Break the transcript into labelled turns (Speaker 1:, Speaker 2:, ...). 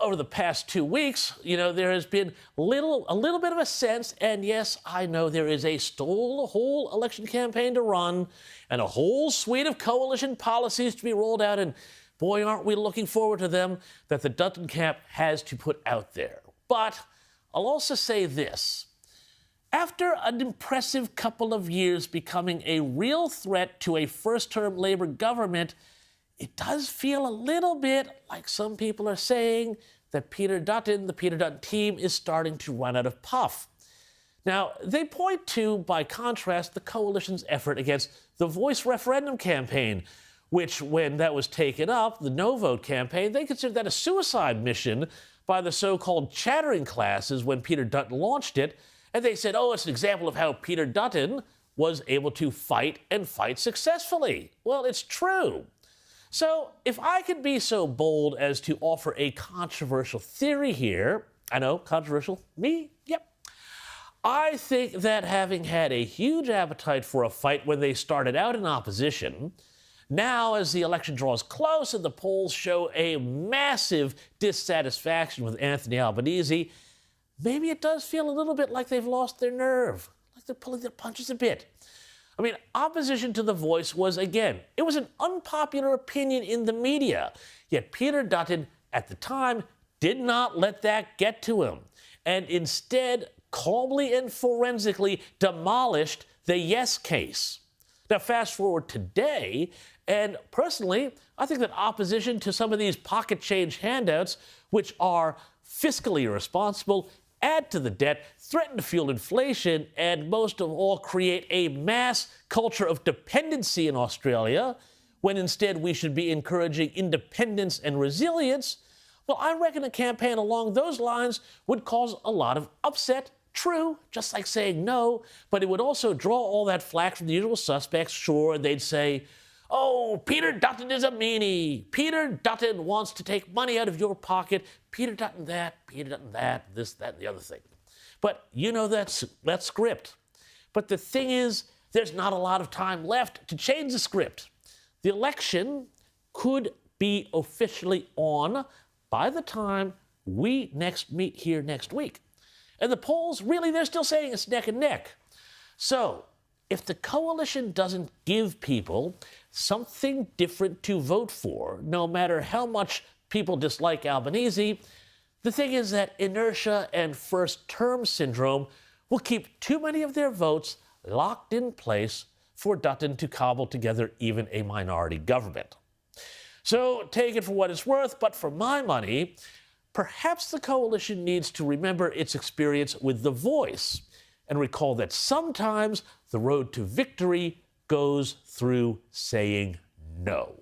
Speaker 1: over the past 2 weeks, there has been a little bit of a sense, and yes, I know there is a whole election campaign to run and a whole suite of coalition policies to be rolled out, and boy, aren't we looking forward to them, that the Dutton camp has to put out there. But I'll also say this. After an impressive couple of years becoming a real threat to a first-term Labour government, it does feel a little bit like some people are saying that Peter Dutton, the Peter Dutton team, is starting to run out of puff. Now, they point to, by contrast, the coalition's effort against the Voice referendum campaign, which, when that was taken up, the no vote campaign, they considered that a suicide mission by the so-called chattering classes when Peter Dutton launched it. And they said, oh, it's an example of how Peter Dutton was able to fight and fight successfully. Well, it's true. So if I could be so bold as to offer a controversial theory here, I know, controversial, me, yep. I think that having had a huge appetite for a fight when they started out in opposition, now as the election draws close and the polls show a massive dissatisfaction with Anthony Albanese, maybe it does feel a little bit like they've lost their nerve, like they're pulling their punches a bit. I mean, opposition to The Voice was, again, it was an unpopular opinion in the media. Yet Peter Dutton, at the time, did not let that get to him, and instead calmly and forensically demolished the yes case. Now, fast forward today, and personally, I think that opposition to some of these pocket change handouts, which are fiscally irresponsible, add to the debt, threaten to fuel inflation, and most of all create a mass culture of dependency in Australia, when instead we should be encouraging independence and resilience, well, I reckon a campaign along those lines would cause a lot of upset. True, just like saying no, but it would also draw all that flack from the usual suspects. Sure, they'd say, oh, Peter Dutton is a meanie. Peter Dutton wants to take money out of your pocket. Peter Dutton that, this, that, and the other thing. But you know that's script. But the thing is, there's not a lot of time left to change the script. The election could be officially on by the time we next meet here next week. And the polls, really, they're still saying it's neck and neck. So, if the coalition doesn't give people something different to vote for, no matter how much people dislike Albanese, the thing is that inertia and first-term syndrome will keep too many of their votes locked in place for Dutton to cobble together even a minority government. So take it for what it's worth, but for my money, perhaps the coalition needs to remember its experience with The Voice and recall that sometimes the road to victory goes through saying no.